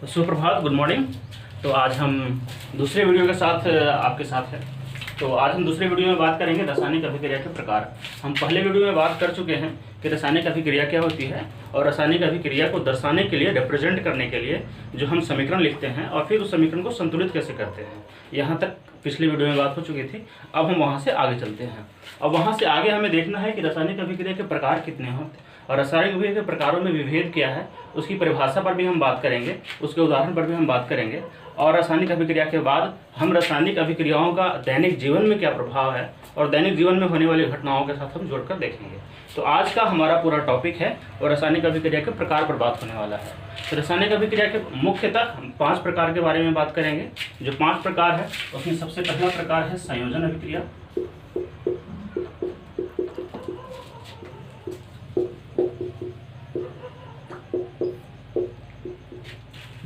तो सुप्रभात, good morning. तो आज हम दूसरे वीडियो के साथ आपके साथ हैं। तो आज हम दूसरे वीडियो में बात करेंगे रासायनिक अभिक्रिया के प्रकार। हम पहले वीडियो में बात कर चुके हैं कि रासायनिक अभिक्रिया क्या होती है और रासायनिक अभिक्रिया को दर्शाने के लिए, रिप्रेजेंट करने के लिए जो हम समीकरण लिखते हैं और फिर उस समीकरण को संतुलित कैसे करते हैं। यहाँ तक पिछले वीडियो में बात हो चुकी थी। अब हम वहाँ से आगे चलते हैं। अब वहाँ से आगे हमें देखना है कि रासायनिक अभिक्रिया के प्रकार कितने होते हैं और रासायनिक अभिक्रिया के प्रकारों में विभेद क्या है, उसकी परिभाषा पर भी हम बात करेंगे, उसके उदाहरण पर भी हम बात करेंगे। और रासायनिक अभिक्रिया के बाद हम रासायनिक अभिक्रियाओं का दैनिक जीवन में क्या प्रभाव है और दैनिक जीवन में होने वाली घटनाओं के साथ हम जोड़कर देखेंगे। तो आज का हमारा पूरा टॉपिक है और रासायनिक अभिक्रिया के प्रकार पर बात होने वाला है। तो रासायनिक अभिक्रिया के मुख्यतः हम 5 प्रकार के बारे में बात करेंगे। जो 5 प्रकार है उसमें सबसे पहला प्रकार है संयोजन अभिक्रिया।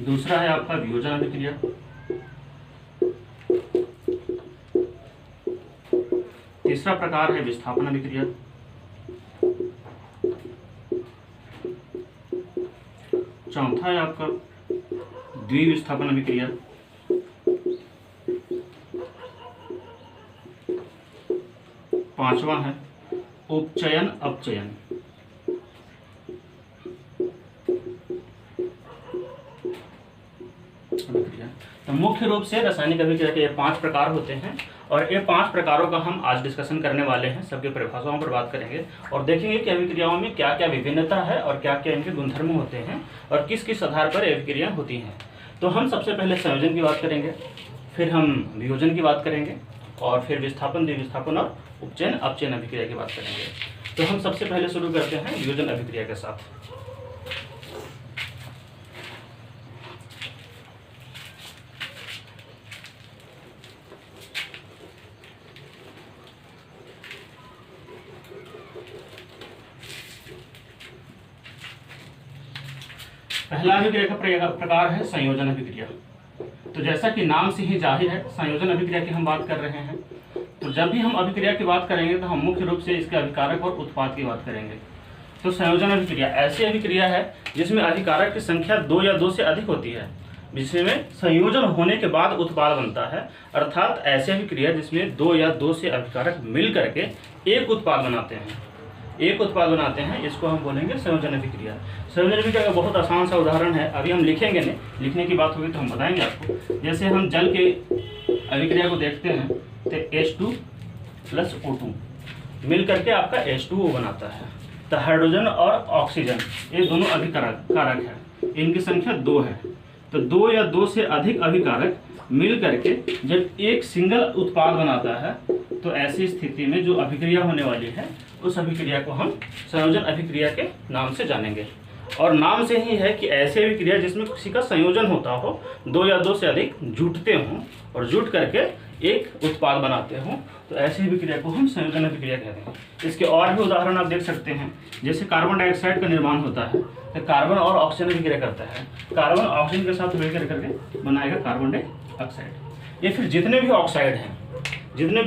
दूसरा है आपका वियोजन अभिक्रिया। तीसरा प्रकार है विस्थापन अभिक्रिया। चौथा है आपका द्विविस्थापन अभिक्रिया। पांचवा है उपचयन अपचयन। तो मुख्य रूप से रासायनिक अभिक्रिया के ये 5 प्रकार होते हैं और ये 5 प्रकारों का हम आज डिस्कशन करने वाले हैं। सबके परिभाषाओं पर बात करेंगे और देखेंगे कि अभिक्रियाओं में क्या क्या विभिन्नता है और क्या क्या इनके गुणधर्म होते हैं और किस किस आधार पर अभिक्रियाएं होती हैं। तो हम सबसे पहले संयोजन की बात करेंगे, फिर हम वियोजन की बात करेंगे और फिर विस्थापन, द्विविस्थापन और उपचयन अपचयन अभिक्रिया की बात करेंगे। तो हम सबसे पहले शुरू करते हैं वियोजन अभिक्रिया के साथ। पहला अभिक्रिया का प्रकार है संयोजन अभिक्रिया। तो जैसा कि नाम से ही जाहिर है, संयोजन अभिक्रिया की हम बात कर रहे हैं। तो जब भी हम अभिक्रिया की बात करेंगे तो हम मुख्य रूप से इसके अभिकारक और उत्पाद की बात करेंगे। तो संयोजन अभिक्रिया ऐसी अभिक्रिया है जिसमें अभिकारक की संख्या 2 या 2 से अधिक होती है, जिसमें संयोजन होने के बाद उत्पाद बनता है। अर्थात ऐसी अभिक्रिया जिसमें 2 या 2 से अभिकारक मिल करके एक उत्पाद बनाते हैं, इसको हम बोलेंगे संयोजन अभिक्रिया। संयोजन अभिक्रिया का बहुत आसान सा उदाहरण है, अभी हम लिखेंगे नहीं, लिखने की बात होगी तो हम बताएंगे आपको। जैसे हम जल के अभिक्रिया को देखते हैं तो H2 + O2 मिल करके आपका H2O बनाता है। तो हाइड्रोजन और ऑक्सीजन ये दोनों अभिकारक है, इनकी संख्या 2 है। तो 2 या 2 से अधिक अभिकारक मिल करके जब एक सिंगल उत्पाद बनाता है तो ऐसी स्थिति में जो अभिक्रिया होने वाली है उस अभिक्रिया को हम संयोजन अभिक्रिया के नाम से जानेंगे। और नाम से ही है कि ऐसी अभिक्रिया जिसमें किसी का संयोजन होता हो, 2 या 2 से अधिक जुटते हों और जुट करके एक उत्पाद बनाते हों, तो ऐसी अभिक्रिया को हम संयोजन अभिक्रिया कहते हैं। इसके और भी उदाहरण आप देख सकते हैं। जैसे कार्बन डाइऑक्साइड का निर्माण होता है तो कार्बन और ऑक्सीजन अभिक्रिया करता है, कार्बन ऑक्सीजन के साथ मिलकर करके बनाएगा कार्बन डाइऑक्साइड। ये फिर जितने भी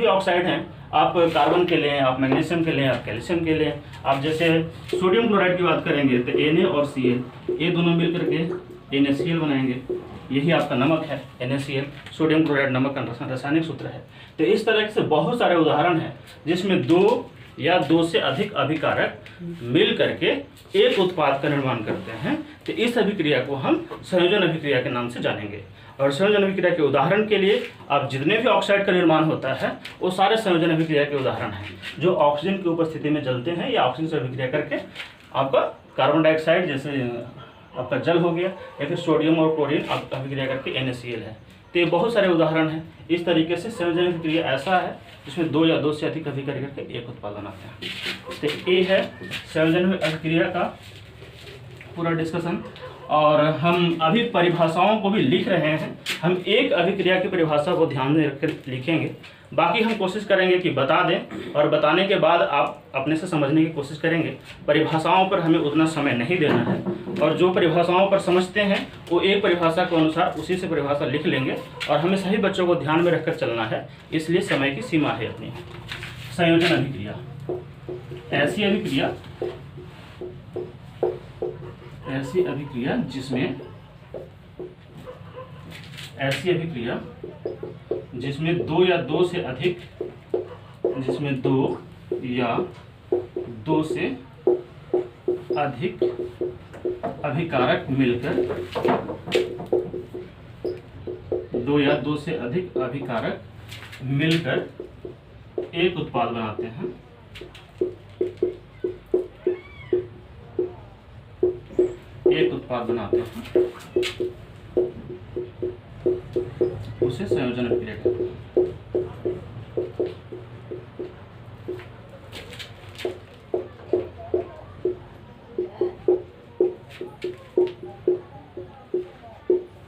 ऑक्साइड हैं, आप कार्बन के लें, आप मैग्नीशियम के लें, आप कैल्शियम के लें, आप जैसे सोडियम क्लोराइड की बात करेंगे तो Na और Cl ये दोनों मिल करके NaCl बनाएंगे। यही आपका नमक है NaCl, सोडियम क्लोराइड नमक का रासायनिक सूत्र है। तो इस तरह से बहुत सारे उदाहरण हैं जिसमें 2 या 2 से अधिक अभिकारक मिल करके एक उत्पाद का निर्माण करते हैं। तो इस अभिक्रिया को हम संयोजन अभिक्रिया के नाम से जानेंगे। और संयोजन अभिक्रिया के उदाहरण के लिए आप जितने भी ऑक्साइड का निर्माण होता है वो सारे संयोजन अभिक्रिया के उदाहरण हैं जो ऑक्सीजन की उपस्थिति में जलते हैं या ऑक्सीजन से अभिक्रिया करके आपका कार्बन डाइऑक्साइड जैसे आपका जल हो गया या फिर सोडियम और क्लोरीन अभिक्रिया करके NaCl है। तो ये बहुत सारे उदाहरण हैं। इस तरीके से संयोजन अभिक्रिया ऐसा है जिसमें 2 या 2 से अधिक अभिक्रिया करके एक उत्पाद बनाते हैं। तो ये है संयोजन अभिक्रिया का पूरा डिस्कशन। और हम अभी परिभाषाओं को भी लिख रहे हैं। हम एक अभिक्रिया की परिभाषा को ध्यान में रखकर लिखेंगे, बाकी हम कोशिश करेंगे कि बता दें और बताने के बाद आप अपने से समझने की कोशिश करेंगे। परिभाषाओं पर हमें उतना समय नहीं देना है और जो परिभाषाओं पर समझते हैं वो एक परिभाषा के अनुसार उसी से परिभाषा लिख लेंगे और हमें सभी बच्चों को ध्यान में रखकर चलना है, इसलिए समय की सीमा है अपनी। संयोजन अभिक्रिया ऐसी अभिक्रिया जिसमें ऐसी अभिक्रिया जिसमें दो या दो से अधिक अभिकारक मिलकर एक उत्पाद बनाते हैं। उसे संयोजन अभिक्रिया कहते हैं।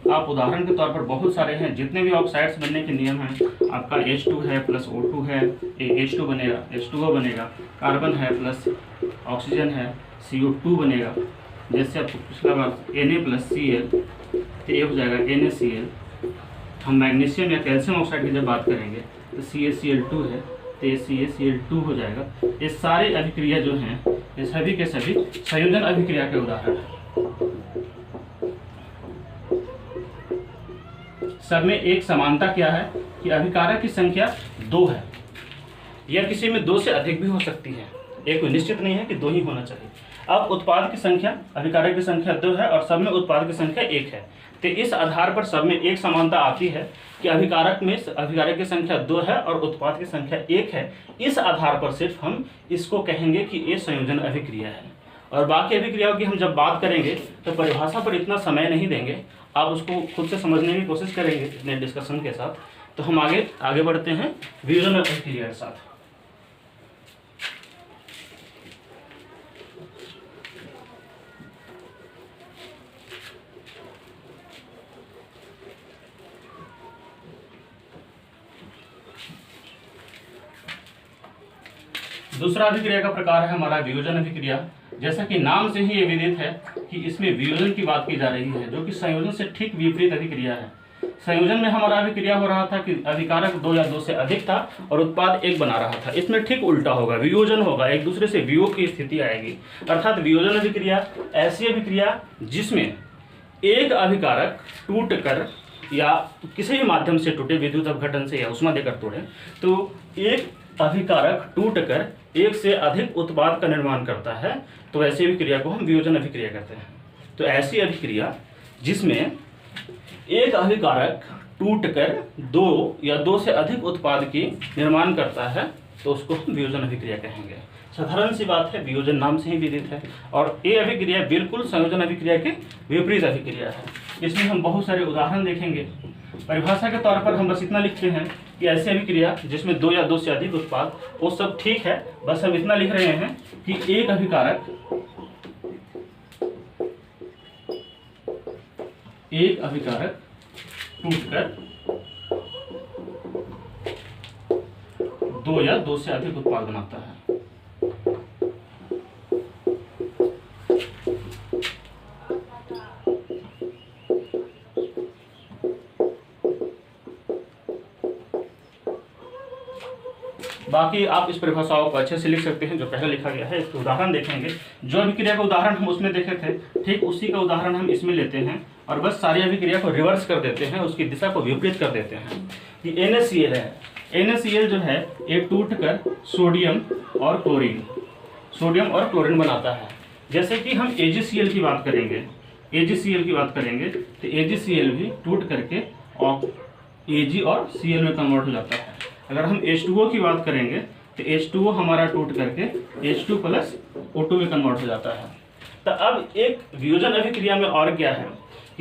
आप उदाहरण के तौर पर बहुत सारे हैं, जितने भी ऑक्साइड्स बनने के नियम हैं, आपका H2 है प्लस O2 है, H2 बनेगा, H2O बनेगा, कार्बन है प्लस ऑक्सीजन है, CO2 बनेगा। जैसे आपको पिछला बार Na प्लस Cl, तो ये हो जाएगा NaCl। हम मैग्नीशियम या कैल्शियम ऑक्साइड की जब बात करेंगे तो CaCl2 है, तो ये CaCl2 हो जाएगा। ये सारे अभिक्रिया जो हैं, ये सभी के सभी संयोजन अभिक्रिया के उदाहरण हैं। सब में एक समानता क्या है कि अभिकारक की संख्या 2 है, या किसी में 2 से अधिक भी हो सकती है, एक निश्चित नहीं है कि 2 ही होना चाहिए। अब उत्पाद की संख्या, अभिकारक की संख्या 2 है और सब में उत्पाद की संख्या 1 है, तो इस आधार पर सब में एक समानता आती है कि अभिकारक की संख्या 2 है और उत्पाद की संख्या 1 है। इस आधार पर सिर्फ हम इसको कहेंगे कि ये संयोजन अभिक्रिया है। और बाकी अभिक्रियाओं की हम जब बात करेंगे तो परिभाषा पर इतना समय नहीं देंगे, आप उसको खुद से समझने की कोशिश करेंगे इतने डिस्कशन के साथ। तो हम आगे बढ़ते हैं वियोजन अभिक्रिया के साथ। दूसरा अभिक्रिया का प्रकार है हमारा वियोजन अभिक्रिया। जैसा कि नाम से ही ये विदित है कि इसमें वियोजन की बात की जा रही है, जो कि संयोजन से ठीक विपरीत अभिक्रिया है। संयोजन में हमारा अभिक्रिया हो रहा था कि अभिकारक 2 या 2 से अधिक था और उत्पाद 1 बना रहा था। इसमें ठीक उल्टा होगा, वियोजन होगा, एक दूसरे से वियोग की स्थिति आएगी। अर्थात वियोजन अभिक्रिया ऐसी अभिक्रिया जिसमें एक अभिकारक टूटकर या किसी भी माध्यम से टूटे, विद्युत अपघटन से या उष्मा देकर तोड़े, तो एक अभिकारक टूटकर एक से अधिक उत्पाद का निर्माण करता है, तो ऐसी अभिक्रिया को हम वियोजन अभिक्रिया कहते हैं। तो ऐसी अभिक्रिया जिसमें एक अभिकारक टूटकर 2 या 2 से अधिक उत्पाद की निर्माण करता है, तो उसको हम वियोजन अभिक्रिया कहेंगे। साधारण सी बात है, वियोजन नाम से ही विदित है। और ये अभिक्रिया बिल्कुल संयोजन अभिक्रिया के विपरीत अभिक्रिया है। इसमें हम बहुत सारे उदाहरण देखेंगे। परिभाषा के तौर पर हम बस इतना लिखते हैं कि ऐसी अभिक्रिया जिसमें 2 या 2 से अधिक उत्पाद, वो सब ठीक है, बस हम इतना लिख रहे हैं कि एक अभिकारक टूटकर 2 या 2 से अधिक उत्पाद बनाता है। बाकी आप इस परिभाषाओं को अच्छे से लिख सकते हैं जो पहले लिखा गया है। इसके उदाहरण देखेंगे। जो अभिक्रिया का उदाहरण हम उसमें देखे थे, ठीक उसी का उदाहरण हम इसमें लेते हैं और बस सारी अभिक्रिया को रिवर्स कर देते हैं, उसकी दिशा को विपरीत कर देते हैं। कि NaCl है, NaCl जो है ये टूटकर सोडियम और क्लोरीन बनाता है। जैसे कि हम AgCl की बात करेंगे, तो AgCl भी टूट करके Ag और Cl में कन्वर्ट हो जाता है। अगर हम H2O की बात करेंगे तो H2O हमारा टूट करके H2 प्लस O2 में कन्वर्ट हो जाता है। तो अब एक वियोजन अभिक्रिया में और क्या है,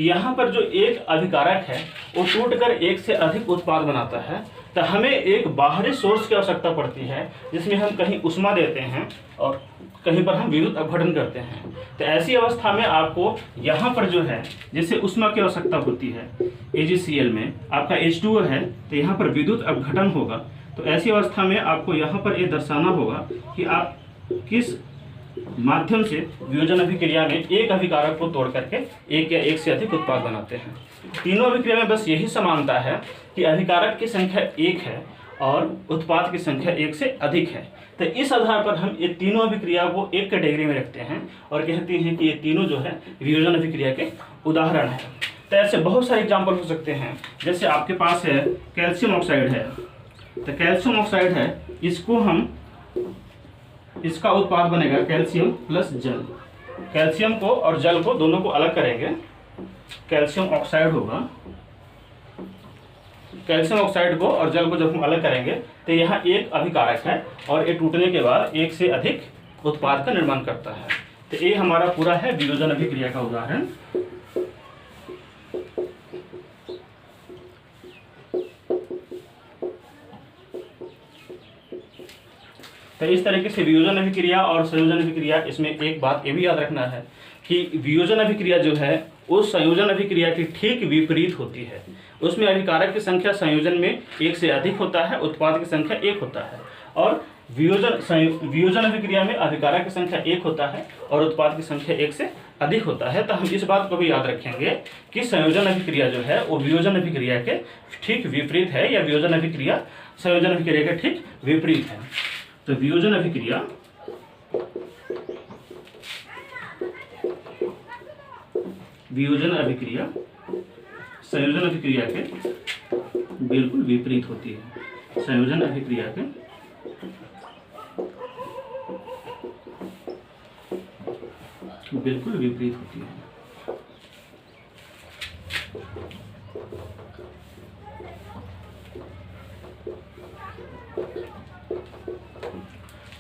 यहाँ पर जो एक अभिकारक है वो टूटकर एक से अधिक उत्पाद बनाता है, तो हमें एक बाहरी सोर्स की आवश्यकता पड़ती है जिसमें हम कहीं उष्मा देते हैं और कहीं पर हम विद्युत अपघटन करते हैं। तो ऐसी अवस्था में आपको यहाँ पर जो है, जैसे उष्मा की आवश्यकता होती है AgCl में, आपका H2O है तो यहाँ पर विद्युत अपघटन होगा। तो ऐसी अवस्था में आपको यहाँ पर ये दर्शाना होगा कि आप किस माध्यम से वियोजन अभिक्रिया में एक अभिकारक को तोड़ करके एक या एक से अधिक उत्पाद बनाते हैं। तीनों अभिक्रिया में बस यही समानता है कि अभिकारक की संख्या 1 है और उत्पाद की संख्या 1 से अधिक है। तो इस आधार पर हम ये तीनों अभिक्रिया को एक कैटेगरी में रखते हैं और कहते हैं कि ये तीनों जो है वियोजन अभिक्रिया के उदाहरण है। तो ऐसे बहुत सारे एग्जाम्पल हो सकते हैं। जैसे आपके पास है कैल्शियम ऑक्साइड है, तो कैल्शियम ऑक्साइड है, इसको हम, इसका उत्पाद बनेगा कैल्शियम प्लस जल। कैल्शियम को और जल को दोनों को अलग करेंगे, कैल्शियम ऑक्साइड होगा। कैल्शियम ऑक्साइड को और जल को जब हम अलग करेंगे तो यहाँ एक अभिकारक है और ये टूटने के बाद एक से अधिक उत्पाद का निर्माण करता है। तो ये हमारा पूरा है वियोजन अभिक्रिया का उदाहरण। तो इस तरीके से वियोजन अभिक्रिया और संयोजन अभिक्रिया, इसमें एक बात ये भी याद रखना है कि वियोजन अभिक्रिया जो है उस संयोजन अभिक्रिया की ठीक विपरीत होती है। उसमें अभिकारक की संख्या संयोजन में एक से अधिक होता है, उत्पाद की संख्या एक होता है। और वियोजन अभिक्रिया में अभिकारक की संख्या एक होता है और उत्पाद की संख्या एक से अधिक होता है। तो हम इस बात को भी याद रखेंगे कि संयोजन अभिक्रिया जो है वो वियोजन अभिक्रिया के ठीक विपरीत है, या वियोजन अभिक्रिया संयोजन अभिक्रिया के ठीक विपरीत है। तो वियोजन अभिक्रिया संयोजन अभिक्रिया के बिल्कुल विपरीत होती है। संयोजन अभिक्रिया के बिल्कुल विपरीत होती है।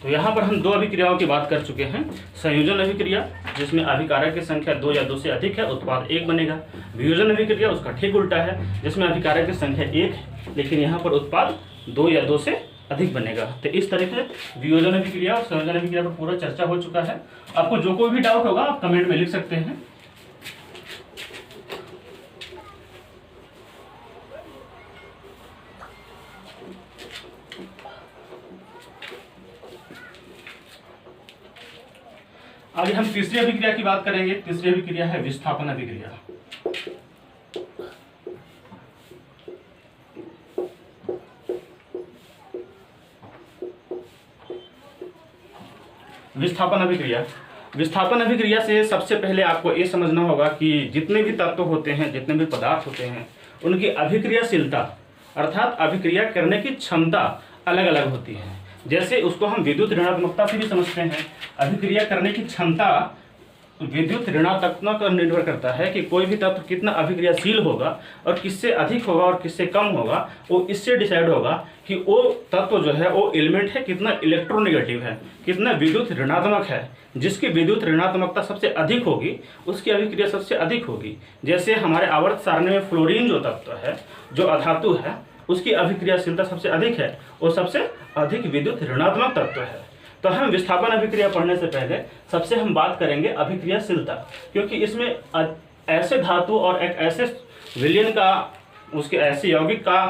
तो यहाँ पर हम दो अभिक्रियाओं की बात कर चुके हैं। संयोजन अभिक्रिया जिसमें अभिकारक की संख्या 2 या 2 से अधिक है, उत्पाद 1 बनेगा। वियोजन अभिक्रिया उसका ठीक उल्टा है, जिसमें अभिकारक की संख्या 1 लेकिन यहाँ पर उत्पाद 2 या 2 से अधिक बनेगा। तो इस तरीके से वियोजन अभिक्रिया और संयोजन अभिक्रिया पर पूरा चर्चा हो चुका है। आपको जो कोई भी डाउट होगा आप कमेंट में लिख सकते हैं। आगे हम तीसरी अभिक्रिया की बात करेंगे। तीसरी अभिक्रिया है विस्थापन अभिक्रिया। विस्थापन अभिक्रिया से सबसे पहले आपको ये समझना होगा कि जितने भी तत्व होते हैं, जितने भी पदार्थ होते हैं, उनकी अभिक्रियाशीलता अर्थात अभिक्रिया करने की क्षमता अलग अलग होती है। जैसे उसको हम विद्युत ऋणात्मकता से भी समझते हैं। अभिक्रिया करने की क्षमता विद्युत ऋणात्मकता पर निर्भर करता है कि कोई भी तत्व कितना अभिक्रियाशील होगा और किससे अधिक होगा और किससे कम होगा। वो इससे डिसाइड होगा कि वो तत्व जो है वो एलिमेंट है कितना इलेक्ट्रोनेगेटिव है, कितना विद्युत ऋणात्मक है। जिसकी विद्युत ऋणात्मकता सबसे अधिक होगी उसकी अभिक्रिया सबसे अधिक होगी। जैसे हमारे आवर्त सारणी में फ्लोरीन जो तत्व है, जो अधातु है, उसकी अभिक्रियाशीलता सबसे अधिक है, वो सबसे अधिक विद्युत ऋणात्मक तत्व है। तो हम विस्थापन अभिक्रिया पढ़ने से पहले सबसे हम बात करेंगे अभिक्रियाशीलता, क्योंकि इसमें ऐसे धातु और एक ऐसे विलयन का, उसके ऐसे यौगिक का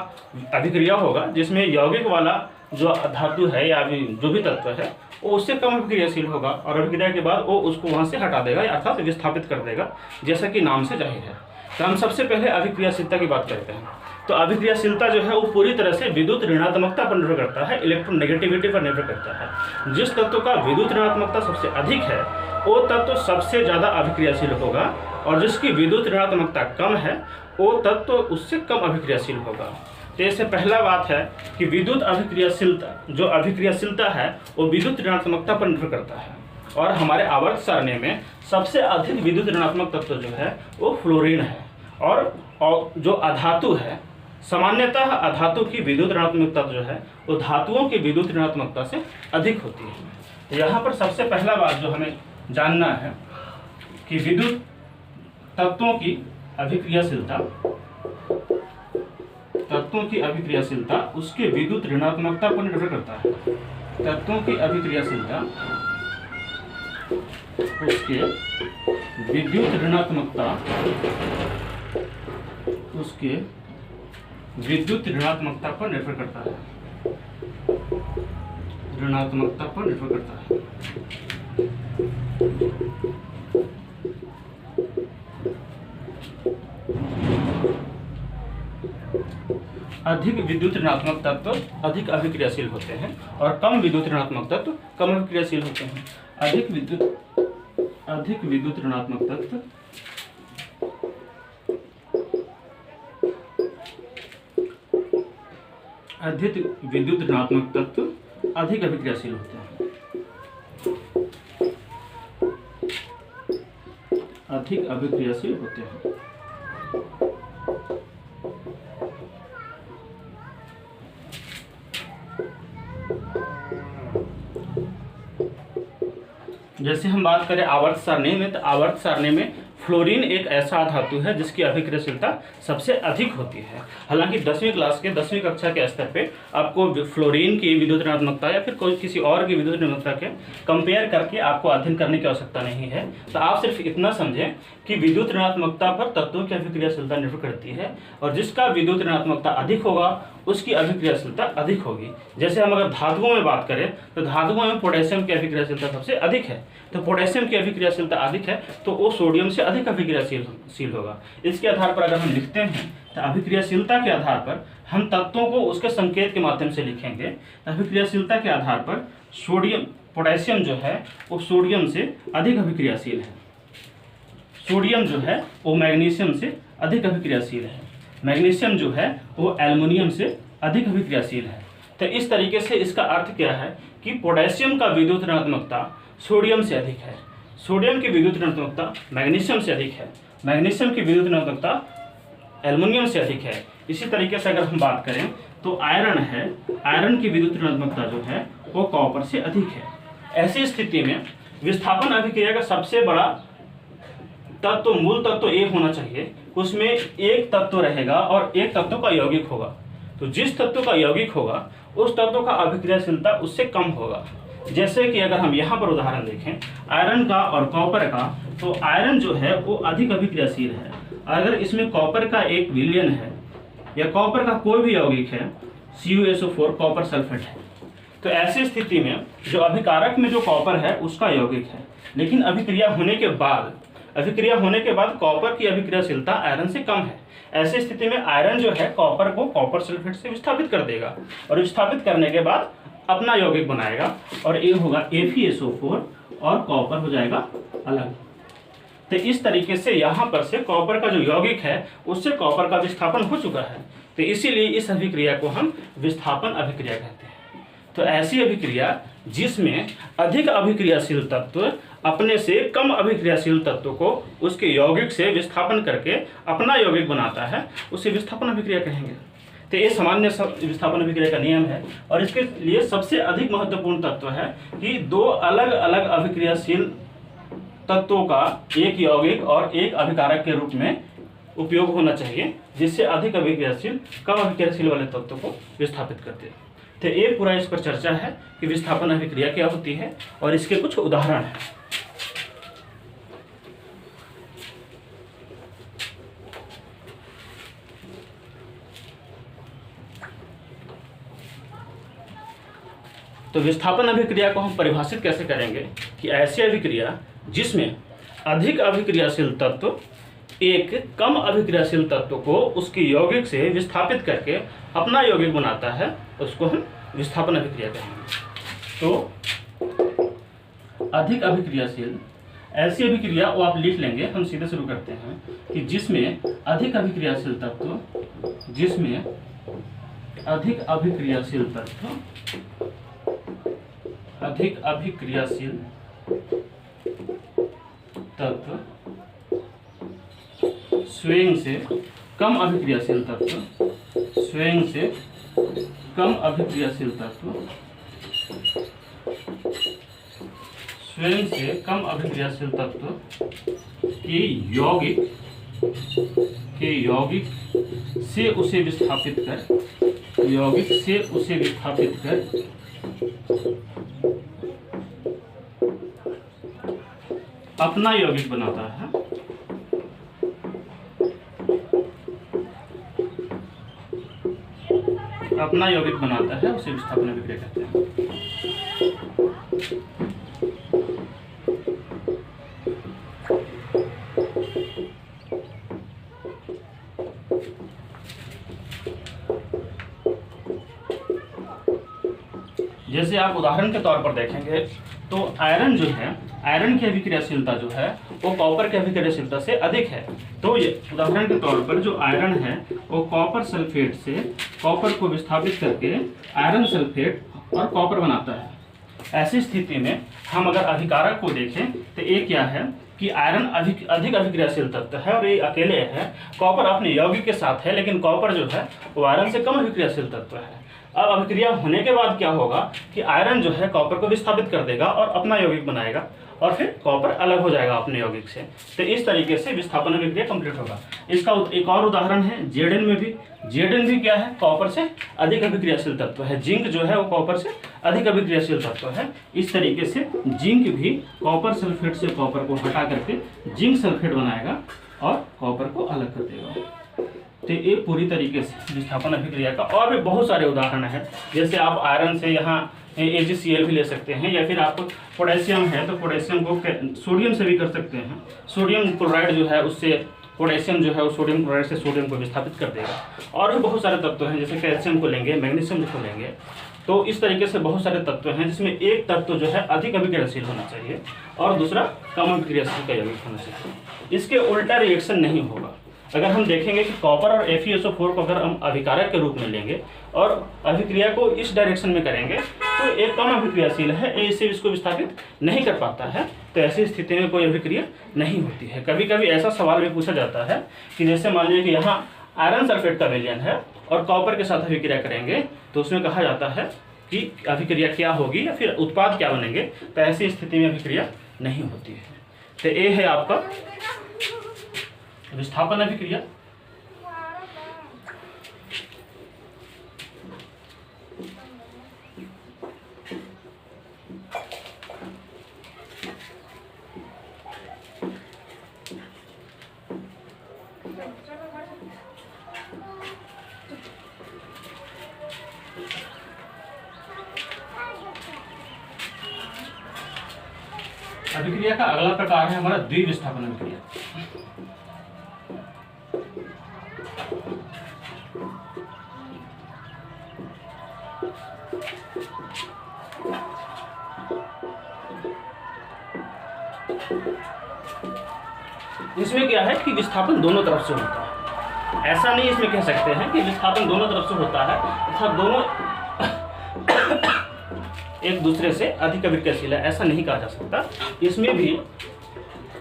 अभिक्रिया होगा जिसमें यौगिक वाला जो धातु है या जो भी तत्व है वो उससे कम अभिक्रियाशील होगा और अभिक्रिया के बाद वो उसको वहाँ से हटा देगा अर्थात विस्थापित कर देगा, जैसा कि नाम से जाहिर है। तो हम सबसे पहले अभिक्रियाशीलता की बात करते हैं। तो अभिक्रियाशीलता जो है वो पूरी तरह से विद्युत ऋणात्मकता पर निर्भर करता है, इलेक्ट्रोनेगेटिविटी पर निर्भर करता है। जिस तत्व का विद्युत ऋणात्मकता सबसे अधिक है वो तत्व सबसे ज़्यादा अभिक्रियाशील होगा, और जिसकी विद्युत ऋणात्मकता कम है वो तत्व उससे कम अभिक्रियाशील होगा। तो इससे पहला बात है कि विद्युत अभिक्रियाशीलता, जो अभिक्रियाशीलता है वो विद्युत ऋणात्मकता पर निर्भर करता है। और हमारे आवर्त सारणी में सबसे अधिक विद्युत ऋणात्मक तत्व जो है वो फ्लोरीन है। और जो अधातु है, सामान्यतः अधातु की विद्युत ऋणात्मकता जो है वो धातुओं की विद्युत ऋणात्मकता से अधिक होती है। तो यहाँ पर सबसे पहला बात जो हमें जानना है कि विद्युत तत्वों की अभिक्रियाशीलता उसके विद्युत ऋणात्मकता पर निर्भर करता है। तत्वों की अभिक्रियाशीलता उसके विद्युत ऋणात्मकता पर निर्भर करता है। अधिक विद्युत ऋणात्मक तत्व अधिक अभिक्रियाशील होते हैं और कम विद्युत ऋणात्मक तत्व कम अभिक्रियाशील होते हैं। अधिक विद्युत ऋणात्मक तत्व अधिक विद्युत ऋणात्मक तत्व अधिक अभिक्रियाशील होते हैं, अधिक अभिक्रियाशील होते हैं। जैसे हम बात करें आवर्त सारणी में, तो आवर्त सारणी में फ्लोरीन एक ऐसा धातु है जिसकी अभिक्रियाशीलता सबसे अधिक होती है। हालांकि 10वीं क्लास के 10वीं कक्षा के स्तर पे आपको फ्लोरीन की विद्युत ऋणात्मकता या फिर कोई किसी और की विद्युत ऋणात्मकता के कंपेयर करके आपको अध्ययन करने की आवश्यकता नहीं है। तो आप सिर्फ इतना समझें कि विद्युत ऋणात्मकता पर तत्वों की अभिक्रियाशीलता निर्भर करती है और जिसका विद्युत ऋणात्मकता अधिक होगा उसकी अभिक्रियाशीलता अधिक होगी। जैसे हम अगर धातुओं में बात करें तो धातुओं में पोटेशियम की अभिक्रियाशीलता सबसे अधिक है, तो पोटेशियम की अभिक्रियाशीलता अधिक है तो वो सोडियम से अधिक अभिक्रियाशील होगा। इसके आधार पर अगर हम लिखते हैं तो अभिक्रियाशीलता के आधार पर हम तत्वों को उसके संकेत के माध्यम से लिखेंगे। अभिक्रियाशीलता के आधार पर पोटेशियम जो है वो सोडियम से अधिक अभिक्रियाशील है, सोडियम जो है वो मैग्नीशियम से अधिक अभिक्रियाशील है, मैग्नीशियम जो है वो एल्युमिनियम से अधिक अभिक्रियाशील है। तो इस तरीके से इसका अर्थ क्या है कि पोटेशियम का विद्युत ऋणात्मकता सोडियम से अधिक है, सोडियम की विद्युत ऋणात्मकता मैग्नीशियम से अधिक है, मैग्नीशियम की विद्युत ऋणात्मकता एल्युमिनियम से अधिक है। इसी तरीके से अगर हम बात करें तो आयरन है, आयरन की विद्युत ऋणात्मकता जो है वो कॉपर से अधिक है। ऐसी स्थिति में विस्थापन अभिक्रिया का सबसे बड़ा तत्व मूल तत्व एक होना चाहिए, उसमें एक तत्व रहेगा और एक तत्व का यौगिक होगा। तो जिस तत्व का यौगिक होगा उस तत्व का अभिक्रियाशीलता उससे कम होगा। जैसे कि अगर हम यहाँ पर उदाहरण देखें आयरन का और कॉपर का, तो आयरन जो है वो अधिक अभिक्रियाशील है। अगर इसमें कॉपर का एक विलयन है या कॉपर का कोई भी यौगिक है, CuSO4 कॉपर सल्फेट है, तो ऐसी स्थिति में जो अभिकारक में जो कॉपर है उसका यौगिक है, लेकिन अभिक्रिया होने के बाद कॉपर की अभिक्रियाशीलता आयरन से कम है। ऐसी स्थिति में आयरन जो है कॉपर को कॉपर सल्फेट से विस्थापित कर देगा और विस्थापित करने के बाद अपना यौगिक बनाएगा और ये होगा FeSO4 और कॉपर हो जाएगा अलग। तो इस तरीके से यहाँ पर से कॉपर का जो यौगिक है उससे कॉपर का विस्थापन हो चुका है, तो इसीलिए इस अभिक्रिया को हम विस्थापन अभिक्रिया कहते हैं। तो ऐसी अभिक्रिया जिसमें अधिक अभिक्रियाशील तत्व अपने से कम अभिक्रियाशील तत्व को उसके यौगिक से विस्थापन करके अपना यौगिक बनाता है, उसे विस्थापन अभिक्रिया कहेंगे। तो ये सामान्य विस्थापन अभिक्रिया का नियम है और इसके लिए सबसे अधिक महत्वपूर्ण तत्व है कि दो अलग अलग अभिक्रियाशील तत्वों का एक यौगिक और एक अभिकारक के रूप में उपयोग होना चाहिए, जिससे अधिक अभिक्रियाशील कम अभिक्रियाशील वाले तत्व को विस्थापित करते हैं। तो ये पूरा इस पर चर्चा है कि विस्थापन अभिक्रिया क्या होती है और इसके कुछ उदाहरण हैं। तो विस्थापन अभिक्रिया को हम परिभाषित कैसे करेंगे कि ऐसी अभिक्रिया जिसमें अधिक अभिक्रियाशील तत्व एक कम अभिक्रियाशील तत्व को उसके यौगिक से विस्थापित करके अपना यौगिक बनाता है, उसको हम विस्थापन अभिक्रिया कहेंगे। तो अधिक अभिक्रियाशील ऐसी अभिक्रिया वो आप लिख लेंगे, हम सीधे शुरू करते हैं कि जिसमें अधिक अभिक्रियाशील तत्व अधिक अभिक्रियाशील तत्व स्वयं से कम अभिक्रियाशील तत्व के यौगिक से उसे विस्थापित कर अपना यौगिक बनाता है। उसे विस्थापन अभिक्रिया कहते हैं। जैसे आप उदाहरण के तौर पर देखेंगे तो आयरन जो है, आयरन की अभिक्रियाशीलता जो है वो कॉपर की अभिक्रियाशीलता से अधिक है। तो ये उदाहरण के तौर पर जो आयरन है वो कॉपर सल्फेट से कॉपर को विस्थापित करके आयरन सल्फेट और कॉपर बनाता है। ऐसी स्थिति में हम अगर अभिकारक को देखें तो ये क्या है कि आयरन अधिक अभिक्रियाशील तत्व है और ये अकेले है। कॉपर अपने यौगिक के साथ है, लेकिन कॉपर जो है वो आयरन से कम अभिक्रियाशील तत्व है। अब अभिक्रिया होने के बाद क्या होगा कि आयरन जो है कॉपर को विस्थापित कर देगा और अपना यौगिक बनाएगा और फिर कॉपर अलग हो जाएगा अपने यौगिक से। तो इस तरीके से विस्थापन अभिक्रिया कंप्लीट होगा। इसका एक और उदाहरण है जेडन में भी। जेडन भी क्या है, कॉपर से अधिक अभिक्रियाशील तत्व है। जिंक जो है वो कॉपर से अधिक अभिक्रियाशील तत्व है। इस तरीके से जिंक भी कॉपर सल्फेट से कॉपर को हटा करके जिंक सल्फेट बनाएगा और कॉपर को अलग कर देगा। तो ये पूरी तरीके से विस्थापन अभिक्रिया का और भी बहुत सारे उदाहरण हैं। जैसे आप आयरन से यहाँ AgCl भी ले सकते हैं, या फिर आप पोटेशियम है तो पोटेशियम को सोडियम से भी कर सकते हैं। सोडियम क्लोराइड जो है उससे पोटेशियम जो है वो सोडियम क्लोराइड से सोडियम को विस्थापित कर देगा। और भी बहुत सारे तत्व हैं, जैसे कैल्शियम को लेंगे, मैग्नीशियम को लेंगे। तो इस तरीके से बहुत सारे तत्व हैं जिसमें एक तत्व जो है अधिक अभिक्रियाशील होना चाहिए और दूसरा कम अभिक्रियाशील का यौगिक होना चाहिए। इसके उल्टा रिएक्शन नहीं होगा। अगर हम देखेंगे कि कॉपर और FeSO4 को अगर हम अभिकारक के रूप में लेंगे और अभिक्रिया को इस डायरेक्शन में करेंगे तो एक कम अभिक्रियाशील है, इससे इसको विस्थापित नहीं कर पाता है। तो ऐसी स्थिति में कोई अभिक्रिया नहीं होती है। कभी कभी ऐसा सवाल भी पूछा जाता है कि जैसे मान लीजिए कि यहाँ आयरन सल्फेट का विलयन है और कॉपर के साथ अभिक्रिया करेंगे तो उसमें कहा जाता है कि अभिक्रिया क्या होगी या फिर उत्पाद क्या बनेंगे। तो ऐसी स्थिति में अभिक्रिया नहीं होती है। तो ये है आपका विस्थापन अभिक्रिया। अभिक्रिया का अगला प्रकार है हमारा द्विविस्थापन अभिक्रिया। इसमें क्या है कि विस्थापन दोनों तरफ से होता है। ऐसा नहीं इसमें कह सकते हैं कि विस्थापन दोनों तरफ से होता है अर्थात दोनों एक दूसरे से अधिक अभिक्रियाशील है, ऐसा नहीं कहा जा सकता। इसमें भी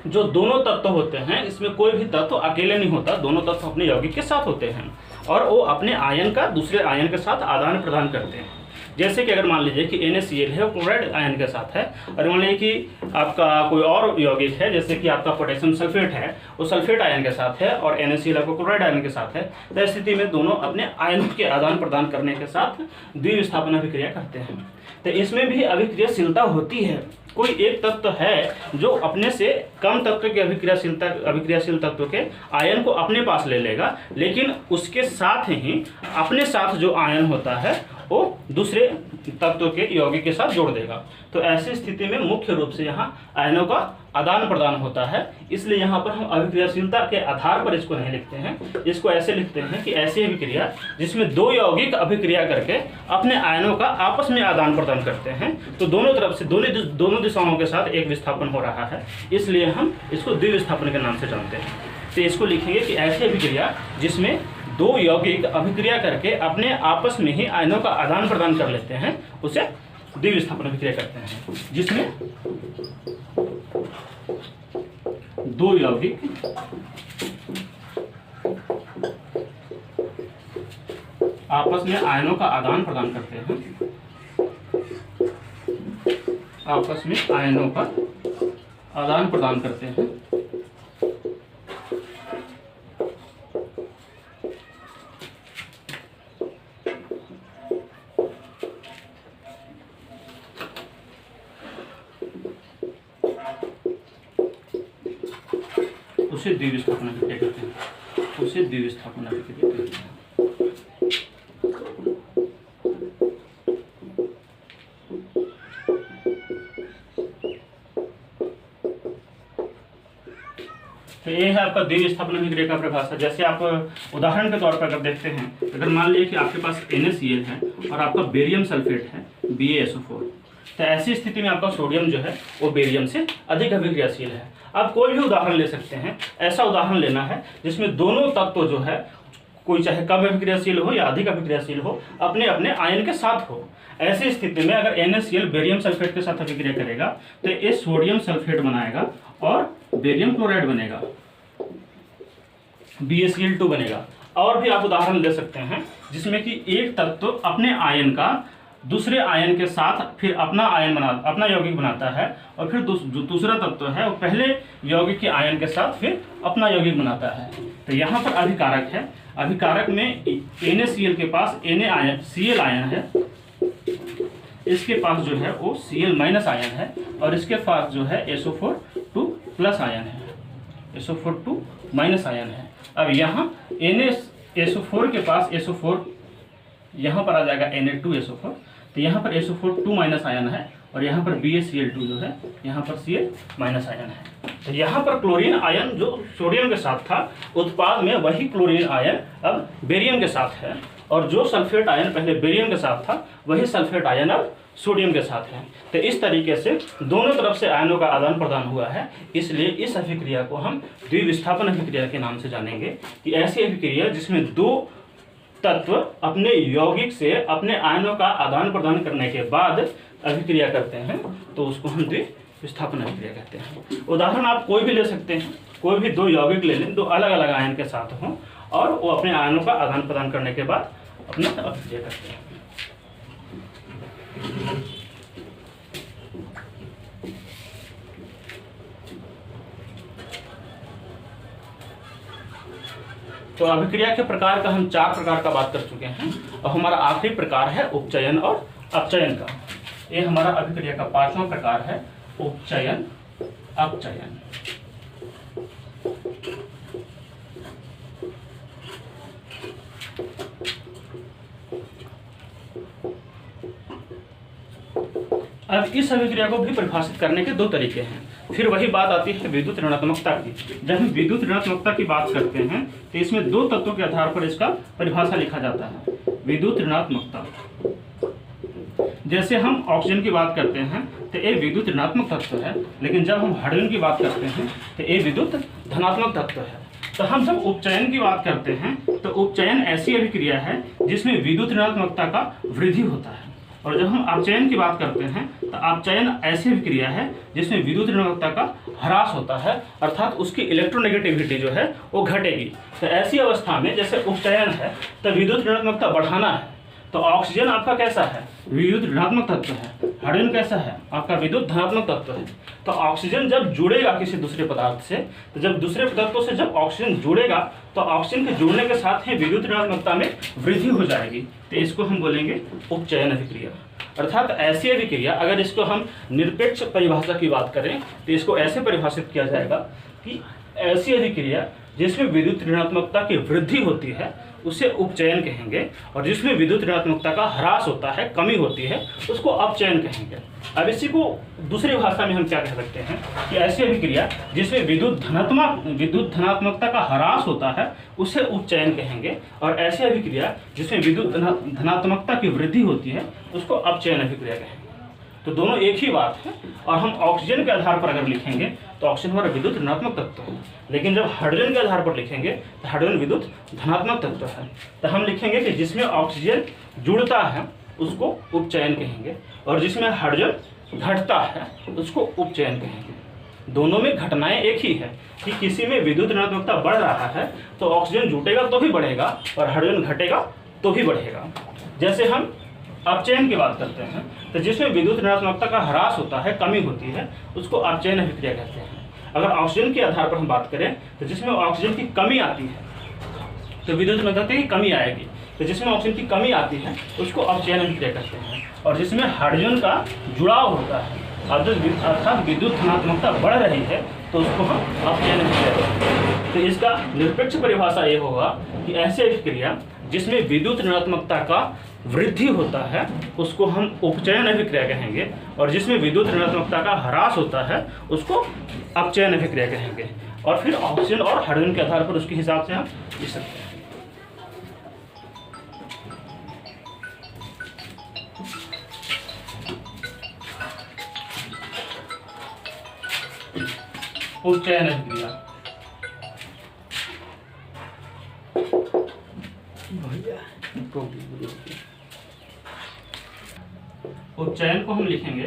जो दोनों तत्व होते हैं, इसमें कोई भी तत्व अकेले नहीं होता, दोनों तत्व अपने यौगिक के साथ होते हैं और वो अपने आयन का दूसरे आयन के साथ आदान प्रदान करते हैं। जैसे कि अगर मान लीजिए कि NaCl है वो क्लोराइड आयन के साथ है और मान लीजिए कि आपका कोई और यौगिक है जैसे कि आपका पोटेशियम सल्फेट है वो सल्फेट आयन के साथ है और NaCl आपको क्लोराइड आयन के साथ है। तो इस स्थिति में दोनों अपने आयनों के आदान प्रदान करने के साथ द्विविस्थापन अभिक्रिया करते हैं। तो इसमें भी अभिक्रियाशीलता होती है। कोई एक तत्व है जो अपने से कम तत्व के अभिक्रियाशील तत्व के आयन को अपने पास ले लेगा, लेकिन उसके साथ ही अपने साथ जो आयन होता है वो दूसरे तत्व के यौगिक के साथ जोड़ देगा। तो ऐसी स्थिति में मुख्य रूप से यहाँ आयनों का आदान प्रदान होता है। इसलिए यहाँ पर हम अभिक्रियाशीलता के आधार पर इसको नहीं लिखते हैं, इसको ऐसे लिखते हैं कि ऐसी अभिक्रिया जिसमें दो यौगिक अभिक्रिया करके अपने आयनों का आपस में आदान प्रदान करते हैं। तो दोनों तरफ से दोनों दिशाओं के साथ एक विस्थापन हो रहा है, इसलिए हम इसको द्विविस्थापन के नाम से जानते हैं। तो इसको लिखेंगे कि ऐसी अभिक्रिया जिसमें दो यौगिक अभिक्रिया करके अपने आपस में ही आयनों का आदान प्रदान कर लेते हैं उसे द्विविस्थापन अभिक्रिया करते हैं। जिसमें दो यौगिक आपस में आयनों का आदान प्रदान करते हैं, आपस में आयनों का आदान प्रदान करते हैं। उसे द्विविस्थापन अभिक्रिया कहते हैं, उसे द्विविस्थापन अभिक्रिया कहते हैं। तो ये है आपका द्विविस्थापन अभिक्रिया का परिभाषा। जैसे आप उदाहरण के तौर पर अगर देखते हैं, अगर मान लीजिए कि आपके पास NaCl है और आपका बेरियम सल्फेट है BaSO4, तो ऐसी स्थिति में आपका सोडियम जो है वो बेरियम से अधिक अभिक्रियाशील है। आप कोई भी उदाहरण ले सकते हैं, ऐसा उदाहरण लेना है जिसमें दोनों तत्व जो है कोई चाहे कम अभिक्रियाशील हो या अधिक अभिक्रियाशील हो, अपने अपने आयन के साथ हो। ऐसी स्थिति में अगर NaCl बेरियम सल्फेट के साथ अभिक्रिया करेगा तो ये सोडियम सल्फेट बनाएगा और बेरियम क्लोराइड बनेगा, BaCl2 बनेगा। और भी आप उदाहरण ले सकते हैं जिसमें कि एक तत्व अपने आयन का दूसरे आयन के साथ फिर अपना यौगिक बनाता है, और फिर जो दूसरा तत्व है वो पहले यौगिक के आयन के साथ फिर अपना यौगिक बनाता है। तो यहाँ पर अभिकारक है, अभिकारक में NaCl के पास Cl आयन है, इसके पास जो है वो Cl- आयन है, और इसके पास जो है SO4 आयन है, SO4 आयन है। अब यहाँ SO4 के पास SO4 यहाँ पर आ जाएगा Na2SO4, तो यहाँ पर SO4 आयन है, और यहाँ पर BaCl2 जो है यहाँ पर Cl- आयन है। तो यहाँ पर क्लोरीन आयन जो सोडियम के साथ था उत्पाद में, वही क्लोरीन आयन अब बेरियम के साथ है, और जो सल्फेट आयन पहले बेरियम के साथ था वही सल्फेट आयन अब सोडियम के साथ है। तो इस तरीके से दोनों तरफ से आयनों का आदान प्रदान हुआ है। इसलिए इस अभिक्रिया को हम द्विविस्थापन अभिक्रिया के नाम से जानेंगे, कि ऐसी अभिक्रिया जिसमें दो तत्व अपने यौगिक से अपने आयनों का आदान प्रदान करने के बाद अभिक्रिया करते हैं, तो उसको हम द्विविस्थापन अभिक्रिया कहते हैं। उदाहरण आप कोई भी ले सकते हैं, कोई भी दो यौगिक ले लें, दो अलग अलग आयन के साथ हों, और वो अपने आयनों का आदान प्रदान करने के बाद अपना अभिक्रिया करते हैं। तो अभिक्रिया के प्रकार का हम 4 प्रकार का बात कर चुके हैं, और हमारा आखिरी प्रकार है उपचयन और अपचयन का। ये हमारा अभिक्रिया का 5वां प्रकार है, उपचयन अपचयन। अब इस अभिक्रिया को भी परिभाषित करने के 2 तरीके हैं। फिर वही बात आती है विद्युत ऋणात्मकता की। जब हम विद्युत ऋणात्मकता की बात करते हैं तो इसमें 2 तत्वों के आधार पर इसका परिभाषा लिखा जाता है। विद्युत ऋणात्मकता, जैसे हम ऑक्सीजन की बात करते हैं तो ये विद्युत ऋणात्मक तत्व है, लेकिन जब हम हाइड्रोजन की बात करते हैं तो ये विद्युत धनात्मक तत्व है। तो हम जब उपचयन की बात करते हैं तो उपचयन ऐसी अभिक्रिया है जिसमें विद्युत ऋणात्मकता का वृद्धि होता है, और जब हम अपचयन की बात करते हैं तो अपचयन ऐसी अभिक्रिया है जिसमें विद्युत ऋणात्मकता का ह्रास होता है, अर्थात उसकी इलेक्ट्रोनेगेटिविटी जो है वो घटेगी। तो ऐसी अवस्था में जैसे उपचयन है तो विद्युत ऋणात्मकता बढ़ाना है, तो ऑक्सीजन आपका कैसा है, विद्युत ऋणात्मक तत्व है। हाइड्रोजन कैसा है, आपका विद्युत धनात्मक तत्व है। तो ऑक्सीजन जब जुड़ेगा किसी दूसरे पदार्थ से, तो जब दूसरे पदार्थों से जब ऑक्सीजन जुड़ेगा तो ऑक्सीजन के जुड़ने के साथ ही विद्युत ऋणात्मकता में वृद्धि हो जाएगी। तो इसको हम बोलेंगे उपचयन अभिक्रिया। अर्थात ऐसी अभिक्रिया, अगर इसको हम निरपेक्ष परिभाषा की बात करें तो इसको ऐसे परिभाषित किया जाएगा कि ऐसी अभिक्रिया जिसमें विद्युत ऋणात्मकता की वृद्धि होती है उसे उपचयन कहेंगे, और जिसमें विद्युत ऋणात्मकता का ह्रास होता है, कमी होती है, उसको अपचयन कहेंगे। अब इसी को दूसरी भाषा में हम क्या कह सकते हैं कि ऐसी अभिक्रिया जिसमें विद्युत धनात्मकता का ह्रास होता है उसे उपचयन कहेंगे, और ऐसी अभिक्रिया जिसमें विद्युत धनात्मकता की वृद्धि होती है उसको अपचयन अभिक्रिया कहेंगे। तो दोनों एक ही बात है, और हम ऑक्सीजन के आधार पर अगर लिखेंगे तो ऑक्सीजन हमारा विद्युत ऋणात्मक तत्व है, लेकिन जब हाइड्रोजन के आधार पर लिखेंगे तो हाइड्रोजन विद्युत धनात्मक तत्व है। तो हम लिखेंगे कि जिसमें ऑक्सीजन जुड़ता है उसको उपचयन कहेंगे, और जिसमें हाइड्रोजन घटता है उसको उपचयन कहेंगे। दोनों में घटनाएं एक ही है कि किसी में विद्युत ऋणात्मकता बढ़ रहा है तो ऑक्सीजन जुटेगा तो भी बढ़ेगा, और हाइड्रोजन घटेगा तो भी बढ़ेगा। जैसे हम अपचयन की बात करते हैं तो जिसमें विद्युत ऋणात्मकता का ह्रास होता है, कमी होती है, उसको अपचयन अभिक्रिया कहते हैं। अगर ऑक्सीजन के आधार पर हम बात करें तो जिसमें ऑक्सीजन की कमी आती है तो विद्युत ऋणात्मकता की कमी आएगी, तो जिसमें ऑक्सीजन की कमी आती है उसको अपचयन अभिक्रिया कहते हैं। और जिसमें हाइड्रोजन का जुड़ाव होता है अर्थात विद्युत धनात्मकता बढ़ रही है तो उसको हम अपचयन अभिक्रिया कहते हैं। तो इसका निरपेक्ष परिभाषा ये होगा कि ऐसी अभिक्रिया जिसमें विद्युत ऋणात्मकता का वृद्धि होता है उसको हम उपचयन अभिक्रिया कहेंगे, और जिसमें विद्युत ऋणात्मकता का ह्रास होता है उसको अपचयन अभिक्रिया कहेंगे। और फिर ऑक्सीजन और हाइड्रोजन के आधार पर उसके हिसाब से हम लिख सकते हैं। उपचयन अभिक्रिया। उपचयन को हम लिखेंगे,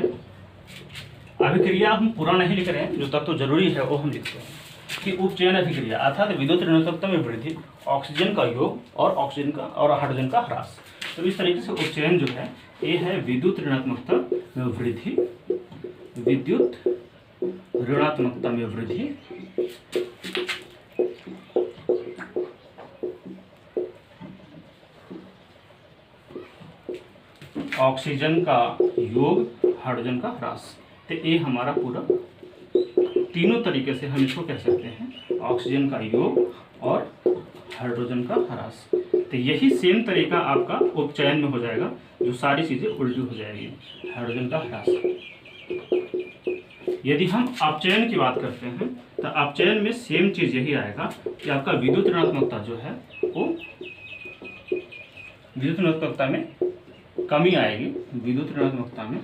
अभिक्रिया हम पूरा नहीं लिख रहे हैं, जो तत्व जरूरी है वो हम लिखते हैं कि उपचयन अभिक्रिया अर्थात विद्युत ऋणात्मकता में वृद्धि, ऑक्सीजन का योग और ऑक्सीजन का और हाइड्रोजन का ह्रास। तो इस तरीके से उपचयन जो है ये है विद्युत ऋणात्मकता में वृद्धि, विद्युत ऋणात्मकता में वृद्धि, ऑक्सीजन का योग, हाइड्रोजन का ह्रास। तो ये हमारा पूरा तीनों तरीके से हम इसको कह सकते हैं, ऑक्सीजन का योग और हाइड्रोजन का ह्रास। तो यही सेम तरीका आपका उपचयन में हो जाएगा, जो सारी चीजें उल्टी हो जाएगी, हाइड्रोजन का ह्रास। यदि हम अपचयन की बात करते हैं तो अपचयन में सेम चीज यही आएगा कि आपका विद्युत ऋणात्मकता जो है वो विद्युत ऋणात्मकता में कमी आएगी, विद्युत ऋणात्मकता में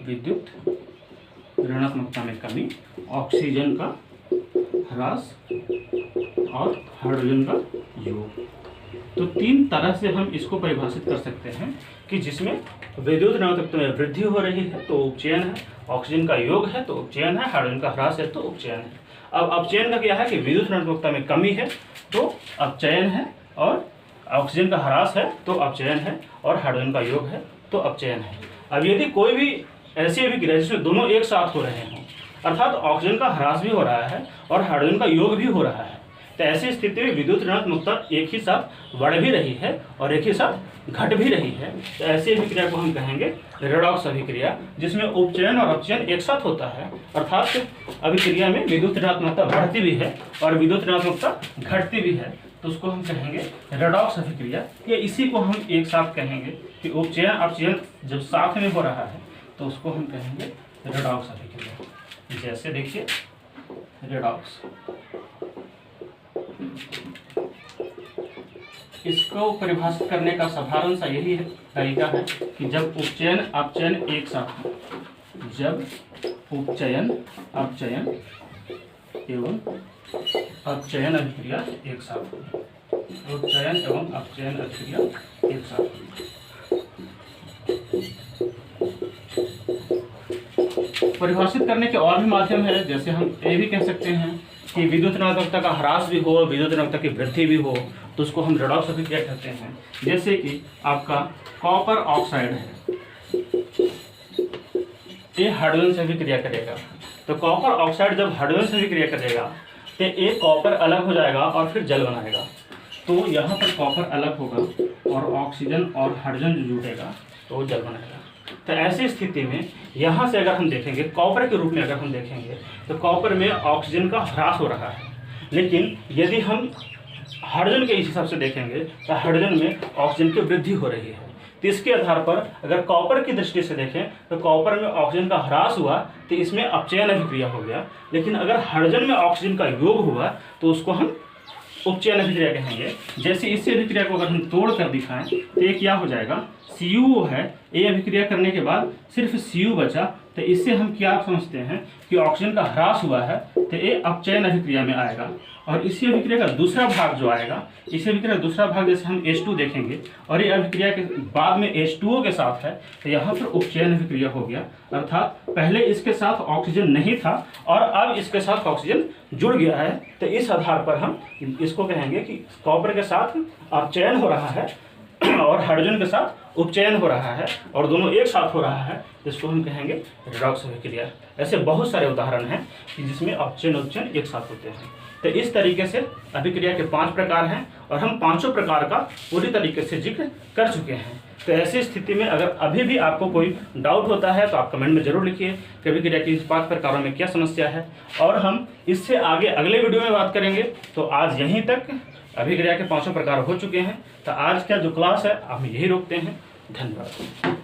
विद्युत ऋणात्मकता में कमी, ऑक्सीजन का ह्रास और हाइड्रोजन का योग। तो तीन तरह से हम इसको परिभाषित कर सकते हैं कि जिसमें विद्युत ऋणात्मकता में वृद्धि हो रही है तो उपचयन है, ऑक्सीजन का योग है तो उपचयन है, हाइड्रोजन का ह्रास है तो उपचयन है। अब अपचयन का क्या है कि विद्युत ऋणात्मकता में कमी है तो अपचयन है, और ऑक्सीजन का ह्रास है तो अपचयन है, और हाइड्रोजन का योग है तो अपचयन है। अब यदि कोई भी ऐसी अभिक्रिया जिसमें दोनों एक साथ हो रहे हों, अर्थात ऑक्सीजन का ह्रास भी हो रहा है और हाइड्रोजन का योग भी हो रहा है, तो ऐसी स्थिति में विद्युत ऋणात्मकता एक ही साथ बढ़ भी रही है और एक ही साथ घट भी रही है। तो ऐसी अभिक्रिया को हम कहेंगे रेडॉक्स अभिक्रिया, जिसमें उपचयन और अपचयन एक साथ होता है, अर्थात अभिक्रिया में विद्युत ऋणात्मकता बढ़ती भी है और विद्युत ऋणात्मकता घटती भी है, तो उसको हम कहेंगे रेडॉक्स अभिक्रिया। या इसी को हम एक साथ कहेंगे कि उपचयन अपचयन जब साथ में हो रहा है तो उसको हम कहेंगे रेडॉक्स अभिक्रिया। जैसे देखिए रेडॉक्स, इसको परिभाषित करने का साधारण सा यही तरीका है कि जब उपचयन अपचयन एक साथ हो, जब उपचयन अपचयन एवं अपचयन अभिक्रिया एक साथ हो, उपचयन एवं अपचयन अभिक्रिया एक साथ हो। परिभाषित करने के और भी माध्यम है, जैसे हम ये भी कह सकते हैं कि विद्युत ऋणात्मकता का ह्रास भी हो, विद्युत ऋणात्मकता की वृद्धि भी हो, तो उसको हम रेडॉक्स अभिक्रिया कहते हैं। जैसे कि आपका कॉपर ऑक्साइड है, ये हाइड्रोजन से अभिक्रिया करेगा, तो कॉपर ऑक्साइड जब हाइड्रोजन से अभिक्रिया करेगा तो ये कॉपर अलग हो जाएगा और फिर जल बनाएगा। तो यहाँ पर कॉपर अलग होगा और ऑक्सीजन और हाइड्रोजन जो जुटेगा तो वो जल बनाएगा। तो ऐसी स्थिति में यहाँ से अगर हम देखेंगे कॉपर के रूप में अगर हम देखेंगे तो कॉपर में ऑक्सीजन का ह्रास हो रहा है, लेकिन यदि हम हाइड्रोजन के इस हिसाब से देखेंगे तो हाइड्रोजन में ऑक्सीजन की वृद्धि हो रही है। तो इसके आधार पर अगर कॉपर की दृष्टि से देखें तो कॉपर में ऑक्सीजन का ह्रास हुआ तो इसमें अपचयन अभिक्रिया हो गया, लेकिन अगर हाइड्रोजन में ऑक्सीजन का योग हुआ तो उसको हम उपचयन अभिक्रिया कहेंगे। जैसे इसी अभिक्रिया को अगर हम तोड़ कर दिखाएं तो ये क्या हो जाएगा, Cu है, ये अभिक्रिया करने के बाद सिर्फ Cu बचा, तो इससे हम क्या समझते हैं कि ऑक्सीजन का ह्रास हुआ है, तो ये अपचयन अभिक्रिया में आएगा। और इसी अभिक्रिया का दूसरा भाग जो आएगा, इसी अभिक्रिया का दूसरा भाग जैसे हम H2 देखेंगे और ये अभिक्रिया के बाद में H2O के साथ है, तो यहाँ पर उपचयन अभिक्रिया हो गया, अर्थात पहले इसके साथ ऑक्सीजन नहीं था और अब इसके साथ ऑक्सीजन जुड़ गया है। तो इस आधार पर हम इसको कहेंगे कि कॉपर के साथ अपचयन हो रहा है और हाइड्रोजन के साथ उपचयन हो रहा है और दोनों एक साथ हो रहा है, जिसको हम कहेंगे रेडॉक्स अभिक्रिया। ऐसे बहुत सारे उदाहरण हैं कि जिसमें अपचयन उपचयन एक साथ होते हैं। तो इस तरीके से अभिक्रिया के 5 प्रकार हैं और हम पांचों प्रकार का पूरी तरीके से जिक्र कर चुके हैं। तो ऐसी स्थिति में अगर अभी भी आपको कोई डाउट होता है तो आप कमेंट में जरूर लिखिए कि अभिक्रिया के इस 5 प्रकारों में क्या समस्या है, और हम इससे आगे अगले वीडियो में बात करेंगे। तो आज यहीं तक अभिक्रिया के 5 प्रकार हो चुके हैं। तो आज का जो क्लास है हम यही रोकते हैं। धन्यवाद।